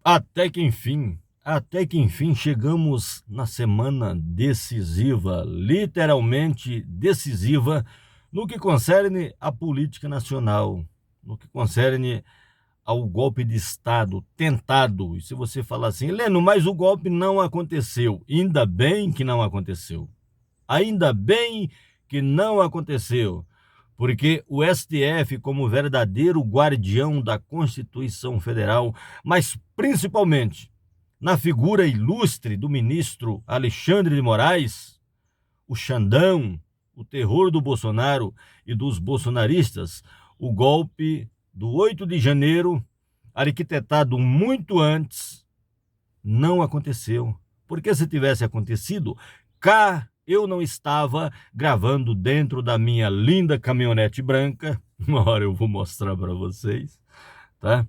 Até que enfim chegamos na semana decisiva, literalmente decisiva, no que concerne à política nacional, no que concerne ao golpe de Estado tentado. E se você falar assim, Heleno, mas o golpe não aconteceu. Ainda bem que não aconteceu. Ainda bem que não aconteceu. Porque o STF, como verdadeiro guardião da Constituição Federal, mas principalmente na figura ilustre do ministro Alexandre de Moraes, o Xandão, o terror do Bolsonaro e dos bolsonaristas, o golpe do 8 de janeiro, arquitetado muito antes, não aconteceu. Porque se tivesse acontecido, cá eu não estava gravando dentro da minha linda caminhonete branca. Uma hora eu vou mostrar para vocês, tá?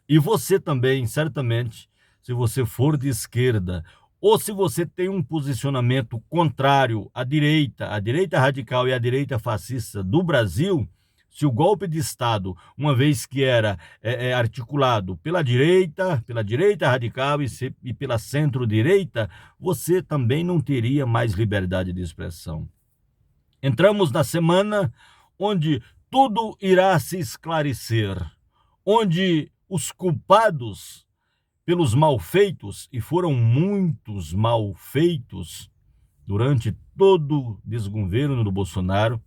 E você também, certamente, se você for de esquerda, ou se você tem um posicionamento contrário à direita radical e à direita fascista do Brasil, se o golpe de Estado, uma vez que era articulado pela direita radical e pela centro-direita, você também não teria mais liberdade de expressão. Entramos na semana onde tudo irá se esclarecer, onde os culpados pelos malfeitos, e foram muitos malfeitos durante todo o desgoverno do Bolsonaro,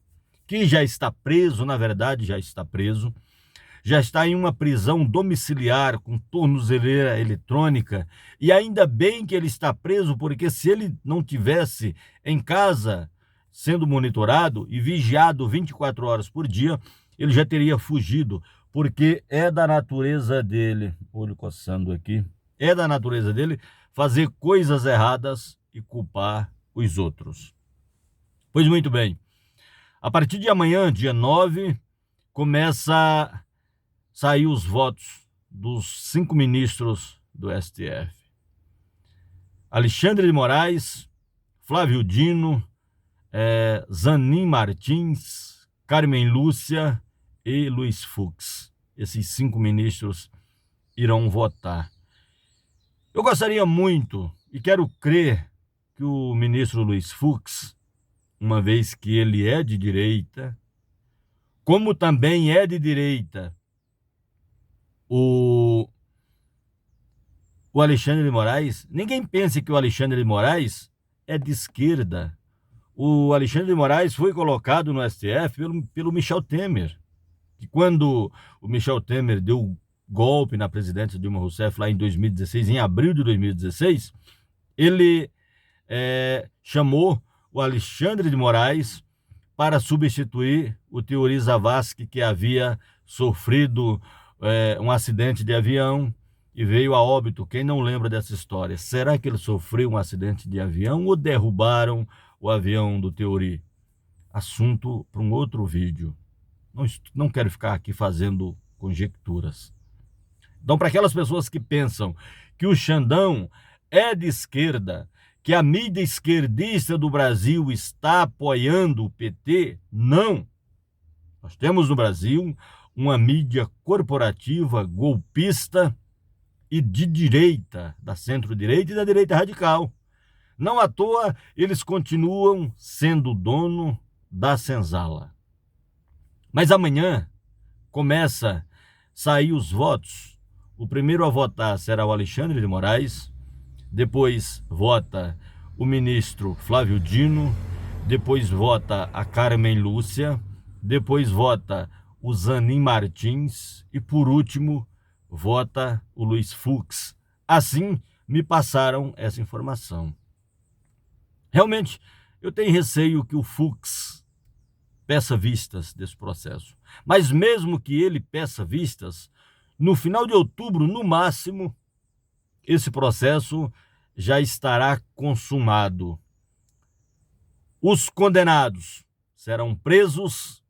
que já está preso, na verdade já está em uma prisão domiciliar com tornozeleira eletrônica, e ainda bem que ele está preso, porque se ele não tivesse em casa sendo monitorado e vigiado 24 horas por dia, ele já teria fugido, porque é da natureza dele, olho coçando aqui, é da natureza dele fazer coisas erradas e culpar os outros. Pois muito bem, a partir de amanhã, dia 9, começa a sair os votos dos 5 ministros do STF. Alexandre de Moraes, Flávio Dino, Zanin Martins, Carmen Lúcia e Luiz Fux. Esses 5 ministros irão votar. Eu gostaria muito, e quero crer, que o ministro Luiz Fux, uma vez que ele é de direita, como também é de direita o Alexandre de Moraes, ninguém pense que o Alexandre de Moraes é de esquerda. O Alexandre de Moraes foi colocado no STF pelo Michel Temer. E quando o Michel Temer deu golpe na presidência Dilma Rousseff lá em 2016, em abril de 2016, ele chamou o Alexandre de Moraes para substituir o Teori Zavascki, que havia sofrido um acidente de avião e veio a óbito. Quem não lembra dessa história? Será que ele sofreu um acidente de avião ou derrubaram o avião do Teori? Assunto para um outro vídeo. Não quero ficar aqui fazendo conjecturas. Então, para aquelas pessoas que pensam que o Xandão é de esquerda, que a mídia esquerdista do Brasil está apoiando o PT, não. Nós temos no Brasil uma mídia corporativa, golpista e de direita, da centro-direita e da direita radical. Não à toa, eles continuam sendo dono da senzala. Mas amanhã começa a sair os votos. O primeiro a votar será o Alexandre de Moraes, depois vota o ministro Flávio Dino, depois vota a Carmen Lúcia, depois vota o Zanin Martins e, por último, vota o Luiz Fux. Assim me passaram essa informação. Realmente, eu tenho receio que o Fux peça vistas desse processo. Mas mesmo que ele peça vistas, no final de outubro, no máximo, esse processo já estará consumado. Os condenados serão presos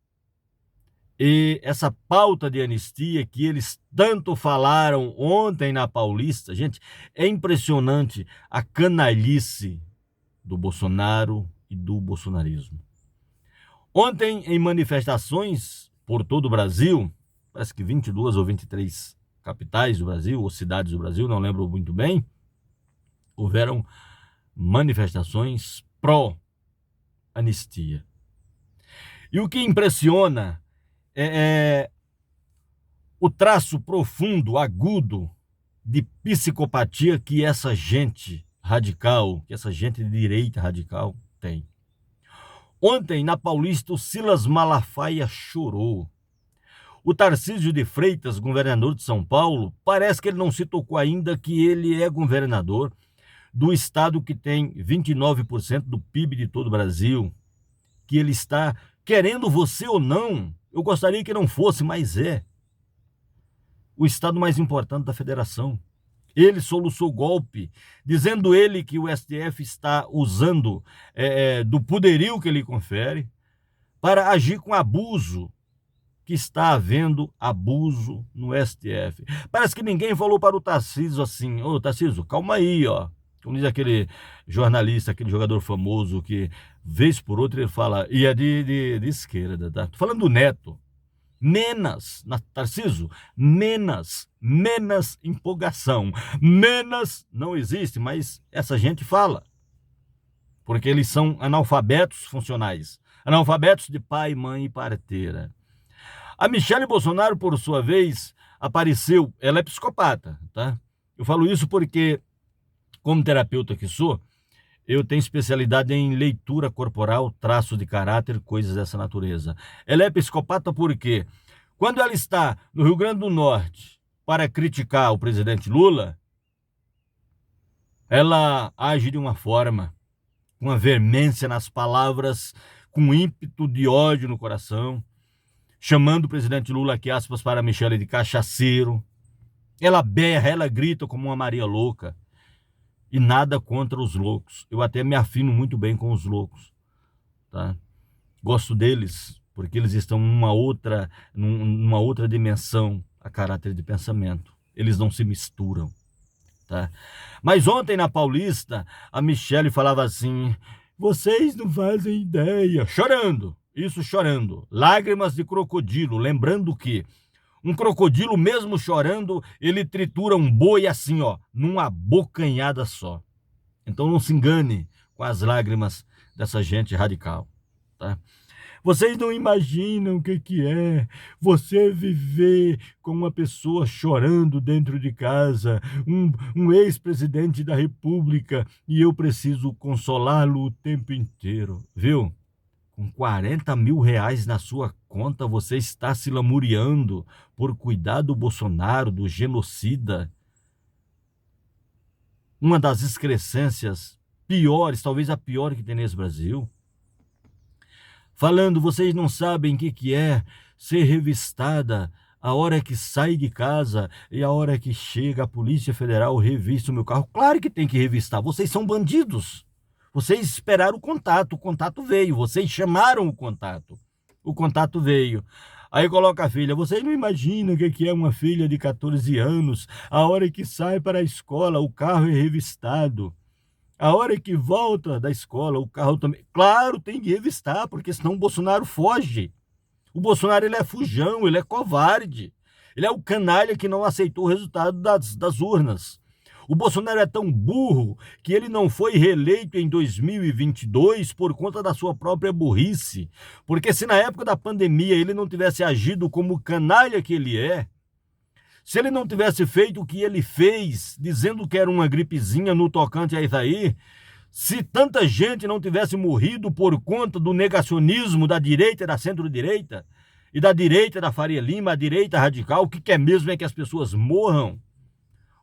e essa pauta de anistia que eles tanto falaram ontem na Paulista, gente, é impressionante a canalice do Bolsonaro e do bolsonarismo. Ontem, em manifestações por todo o Brasil, parece que 22 ou 23 capitais do Brasil, ou cidades do Brasil, não lembro muito bem, houveram manifestações pró-anistia. E o que impressiona é o traço profundo, agudo, de psicopatia que essa gente radical, que essa gente de direita radical tem. Ontem, na Paulista, o Silas Malafaia chorou. O Tarcísio de Freitas, governador de São Paulo, parece que ele não se tocou ainda que ele é governador do estado que tem 29% do PIB de todo o Brasil, que ele está querendo você ou não, eu gostaria que não fosse, mas é o estado mais importante da federação. Ele soluçou o golpe, dizendo ele que o STF está usando do poderio que ele confere para agir com abuso, que está havendo abuso no STF. Parece que ninguém falou para o Tarcísio assim, ô Tarcísio, calma aí, ó. Como diz aquele jornalista, aquele jogador famoso que, vez por outra, ele fala, e é de esquerda, tá? Tô falando do Neto. Tarcísio, menos empolgação, menos não existe, mas essa gente fala, porque eles são analfabetos funcionais, analfabetos de pai, mãe e parteira. A Michele Bolsonaro, por sua vez, apareceu, ela é psicopata, tá? Eu falo isso porque, como terapeuta que sou, eu tenho especialidade em leitura corporal, traço de caráter, coisas dessa natureza. Ela é psicopata porque, quando ela está no Rio Grande do Norte para criticar o presidente Lula, ela age de uma forma, com uma veemência nas palavras, com ímpeto de ódio no coração, chamando o presidente Lula, aqui aspas para a Michele, de cachaceiro. Ela berra, ela grita como uma Maria louca. E nada contra os loucos. Eu até me afino muito bem com os loucos, tá? Gosto deles, porque eles estão numa outra dimensão a caráter de pensamento. Eles não se misturam, tá? Mas ontem na Paulista, a Michele falava assim, vocês não fazem ideia, chorando, isso chorando, lágrimas de crocodilo, lembrando que um crocodilo, mesmo chorando, ele tritura um boi assim, ó, numa bocanhada só. Então não se engane com as lágrimas dessa gente radical, tá? Vocês não imaginam o que é você viver com uma pessoa chorando dentro de casa, um ex-presidente da República, e eu preciso consolá-lo o tempo inteiro, viu? Com 40 mil reais na sua conta, você está se lamuriando por cuidar do Bolsonaro, do genocida. Uma das excrescências piores, talvez a pior que tem nesse Brasil. Falando, vocês não sabem o que é ser revistada a hora que sai de casa e a hora que chega a Polícia Federal revista o meu carro. Claro que tem que revistar, vocês são bandidos. Vocês esperaram o contato veio, vocês chamaram o contato veio. Aí coloca a filha, vocês não imaginam o que é uma filha de 14 anos, a hora que sai para a escola, o carro é revistado. A hora que volta da escola, o carro também. Claro, tem que revistar, porque senão o Bolsonaro foge. O Bolsonaro, ele é fujão, ele é covarde. Ele é o canalha que não aceitou o resultado das urnas. O Bolsonaro é tão burro que ele não foi reeleito em 2022 por conta da sua própria burrice. Porque se na época da pandemia ele não tivesse agido como o canalha que ele é, se ele não tivesse feito o que ele fez, dizendo que era uma gripezinha no tocante a isso aí, se tanta gente não tivesse morrido por conta do negacionismo da direita e da centro-direita, e da direita da Faria Lima, a direita radical, o que quer mesmo é que as pessoas morram,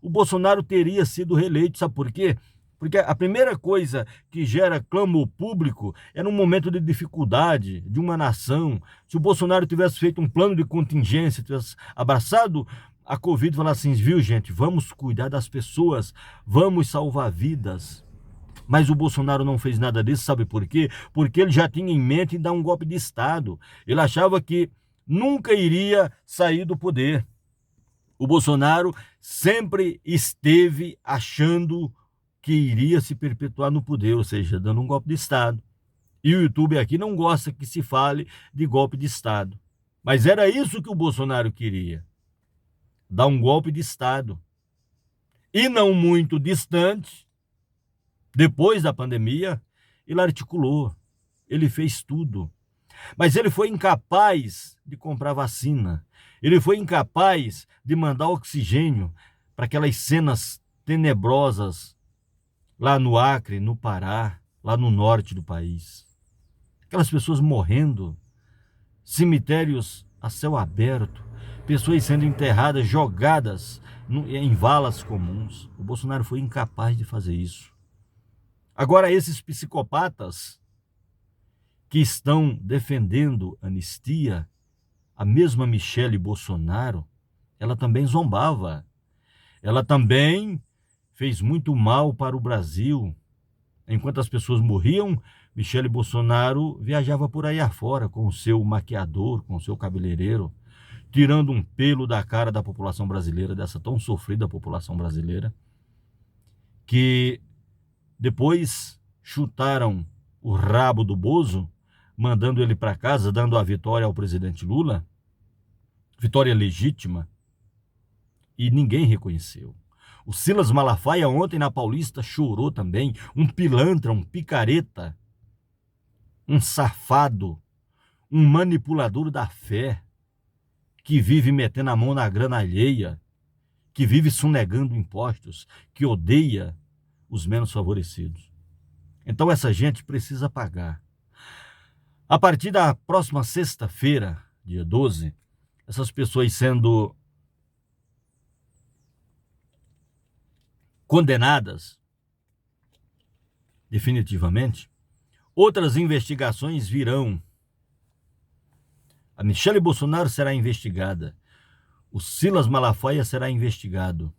o Bolsonaro teria sido reeleito. Sabe por quê? Porque a primeira coisa que gera clamor público é num momento de dificuldade de uma nação. Se o Bolsonaro tivesse feito um plano de contingência, tivesse abraçado a Covid e falar assim, viu gente, vamos cuidar das pessoas, vamos salvar vidas. Mas o Bolsonaro não fez nada disso, sabe por quê? Porque ele já tinha em mente dar um golpe de Estado. Ele achava que nunca iria sair do poder. O Bolsonaro sempre esteve achando que iria se perpetuar no poder, ou seja, dando um golpe de Estado. E o YouTube aqui não gosta que se fale de golpe de Estado. Mas era isso que o Bolsonaro queria. dar um golpe de Estado. E não muito distante, depois da pandemia, ele articulou, ele fez tudo. Mas ele foi incapaz de comprar vacina. Ele foi incapaz de mandar oxigênio para aquelas cenas tenebrosas lá no Acre, no Pará, lá no norte do país. Aquelas pessoas morrendo, cemitérios a céu aberto, pessoas sendo enterradas, jogadas em valas comuns. O Bolsonaro foi incapaz de fazer isso. Agora, esses psicopatas que estão defendendo anistia, a mesma Michele Bolsonaro, ela também zombava. Ela também fez muito mal para o Brasil. Enquanto as pessoas morriam, Michele Bolsonaro viajava por aí afora com o seu maquiador, com o seu cabeleireiro, tirando um pelo da cara da população brasileira, dessa tão sofrida população brasileira, que depois chutaram o rabo do Bozo, mandando ele para casa, dando a vitória ao presidente Lula, vitória legítima, e ninguém reconheceu. O Silas Malafaia ontem na Paulista chorou também, um pilantra, um picareta, um safado, um manipulador da fé, que vive metendo a mão na grana alheia, que vive sonegando impostos, que odeia os menos favorecidos. Então essa gente precisa pagar. A partir da próxima sexta-feira, dia 12, essas pessoas sendo condenadas definitivamente, outras investigações virão. A Michele Bolsonaro será investigada. O Silas Malafaia será investigado.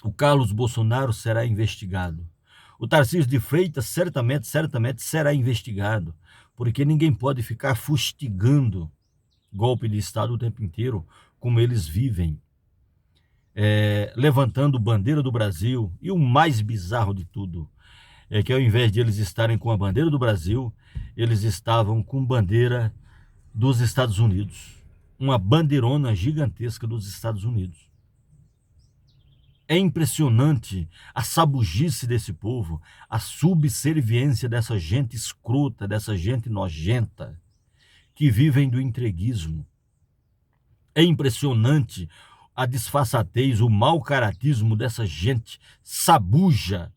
O Carlos Bolsonaro será investigado. O Tarcísio de Freitas certamente será investigado, porque ninguém pode ficar fustigando golpe de Estado o tempo inteiro, como eles vivem, levantando bandeira do Brasil. E o mais bizarro de tudo é que ao invés de eles estarem com a bandeira do Brasil, eles estavam com bandeira dos Estados Unidos, uma bandeirona gigantesca dos Estados Unidos. É impressionante a sabugice desse povo, a subserviência dessa gente escrota, dessa gente nojenta, que vivem do entreguismo. É impressionante a disfarçatez, o mau caratismo dessa gente sabuja,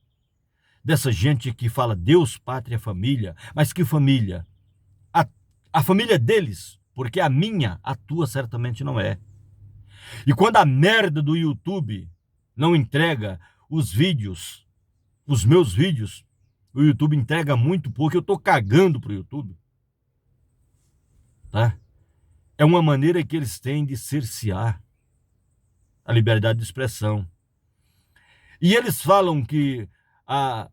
dessa gente que fala Deus, pátria, família. Mas que família? A família deles, porque a minha, a tua certamente não é. E quando a merda do YouTube não entrega os vídeos, os meus vídeos, o YouTube entrega muito pouco, eu tô cagando pro YouTube. Tá? É uma maneira que eles têm de cercear a liberdade de expressão. E eles falam que a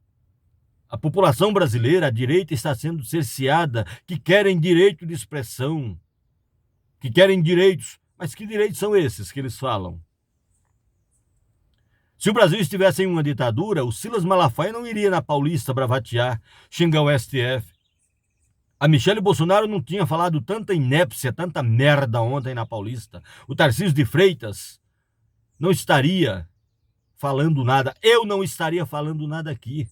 população brasileira, a direita, está sendo cerceada, que querem direito de expressão, que querem direitos. Mas que direitos são esses que eles falam? Se o Brasil estivesse em uma ditadura, o Silas Malafaia não iria na Paulista bravatear, xingar o STF. A Michele Bolsonaro não tinha falado tanta inépcia, tanta merda ontem na Paulista. O Tarcísio de Freitas não estaria falando nada. Eu não estaria falando nada aqui.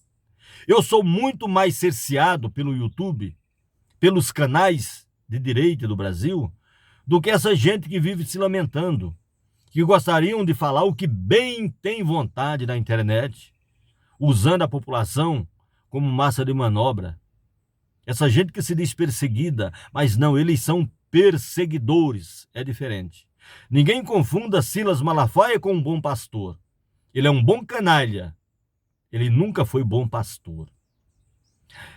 Eu sou muito mais cerceado pelo YouTube, pelos canais de direita do Brasil, do que essa gente que vive se lamentando, que gostariam de falar o que bem tem vontade na internet, usando a população como massa de manobra. Essa gente que se diz perseguida, mas não, eles são perseguidores, é diferente. Ninguém confunda Silas Malafaia com um bom pastor. Ele é um bom canalha, ele nunca foi bom pastor.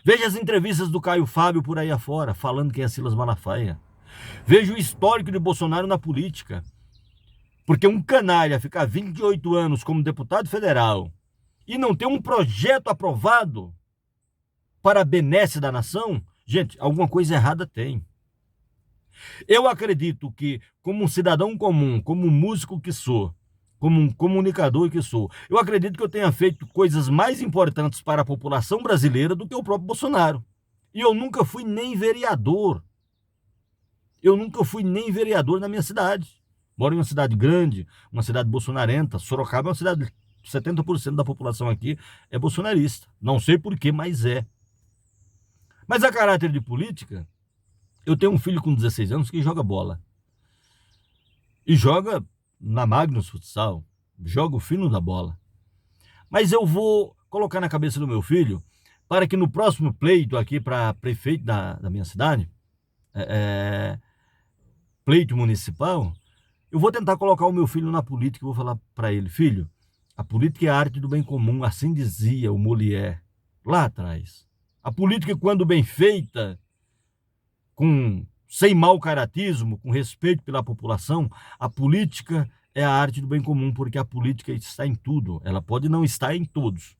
Veja as entrevistas do Caio Fábio por aí afora, falando quem é Silas Malafaia. Veja o histórico de Bolsonaro na política. Porque um canalha ficar 28 anos como deputado federal e não ter um projeto aprovado para a benesse da nação, gente, alguma coisa errada tem. Eu acredito que, como um cidadão comum, como um músico que sou, como um comunicador que sou, eu acredito que eu tenha feito coisas mais importantes para a população brasileira do que o próprio Bolsonaro. E eu nunca fui nem vereador. Eu nunca fui nem vereador na minha cidade. Moro em uma cidade grande, uma cidade bolsonarenta. Sorocaba é uma cidade, 70% da população aqui é bolsonarista. Não sei por que, mas é. Mas a caráter de política, eu tenho um filho com 16 anos que joga bola. E joga na Magnus Futsal. Joga o fino da bola. Mas eu vou colocar na cabeça do meu filho para que no próximo pleito aqui para prefeito da minha cidade, pleito municipal, eu vou tentar colocar o meu filho na política e vou falar para ele: filho, a política é a arte do bem comum, assim dizia o Molière lá atrás. A política, quando bem feita, sem mau caratismo, com respeito pela população, a política é a arte do bem comum, porque a política está em tudo. Ela pode não estar em todos.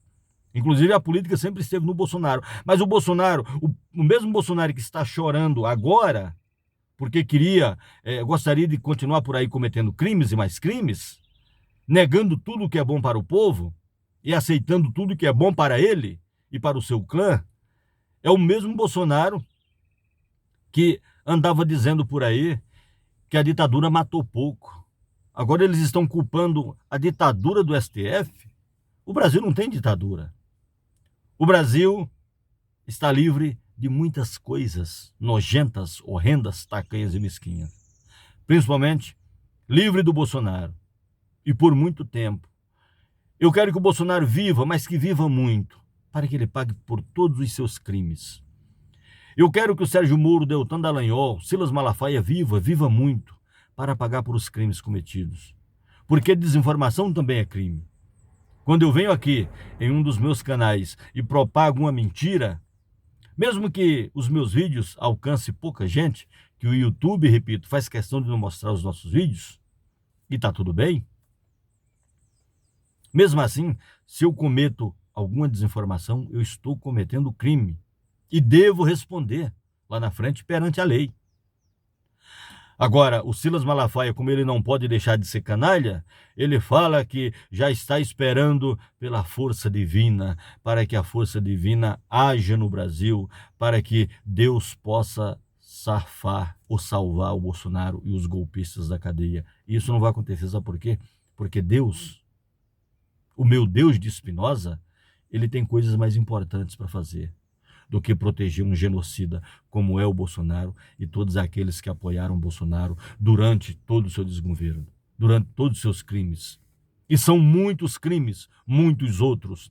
Inclusive, a política sempre esteve no Bolsonaro. Mas o Bolsonaro, o mesmo Bolsonaro que está chorando agora, porque gostaria de continuar por aí cometendo crimes e mais crimes, negando tudo que é bom para o povo e aceitando tudo que é bom para ele e para o seu clã, é o mesmo Bolsonaro que andava dizendo por aí que a ditadura matou pouco. Agora eles estão culpando a ditadura do STF. O Brasil não tem ditadura. O Brasil está livre de muitas coisas nojentas, horrendas, tacanhas e mesquinhas. Principalmente livre do Bolsonaro. E por muito tempo. Eu quero que o Bolsonaro viva, mas que viva muito, para que ele pague por todos os seus crimes. Eu quero que o Sérgio Moro, Deltan Dallagnol, Silas Malafaia viva muito, para pagar por os crimes cometidos. Porque desinformação também é crime. Quando eu venho aqui em um dos meus canais e propago uma mentira, mesmo que os meus vídeos alcancem pouca gente, que o YouTube, repito, faz questão de não mostrar os nossos vídeos, e tá tudo bem. Mesmo assim, se eu cometo alguma desinformação, eu estou cometendo crime e devo responder lá na frente perante a lei. Agora, o Silas Malafaia, como ele não pode deixar de ser canalha, ele fala que já está esperando pela força divina, para que a força divina haja no Brasil, para que Deus possa safar ou salvar o Bolsonaro e os golpistas da cadeia. E isso não vai acontecer, sabe por quê? Porque Deus, o meu Deus de Spinoza, ele tem coisas mais importantes para fazer do que proteger um genocida como é o Bolsonaro e todos aqueles que apoiaram o Bolsonaro durante todo o seu desgoverno, durante todos os seus crimes. E são muitos crimes, muitos outros.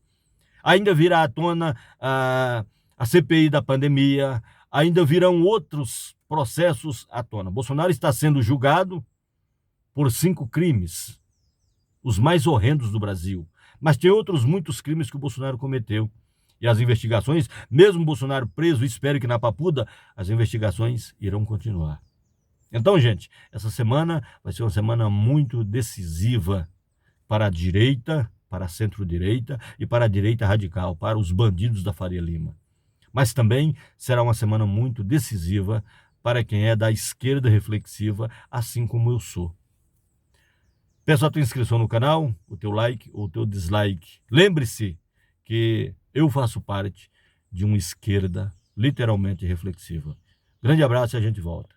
Ainda virá à tona a CPI da pandemia, ainda virão outros processos à tona. Bolsonaro está sendo julgado por 5 crimes, os mais horrendos do Brasil. Mas tem outros muitos crimes que o Bolsonaro cometeu. E as investigações, mesmo Bolsonaro preso, espero que na papuda, as investigações irão continuar. Então, gente, essa semana vai ser uma semana muito decisiva para a direita, para a centro-direita e para a direita radical, para os bandidos da Faria Lima. Mas também será uma semana muito decisiva para quem é da esquerda reflexiva, assim como eu sou. Peço a tua inscrição no canal, o teu like ou o teu dislike. Lembre-se que eu faço parte de uma esquerda literalmente reflexiva. Grande abraço e a gente volta.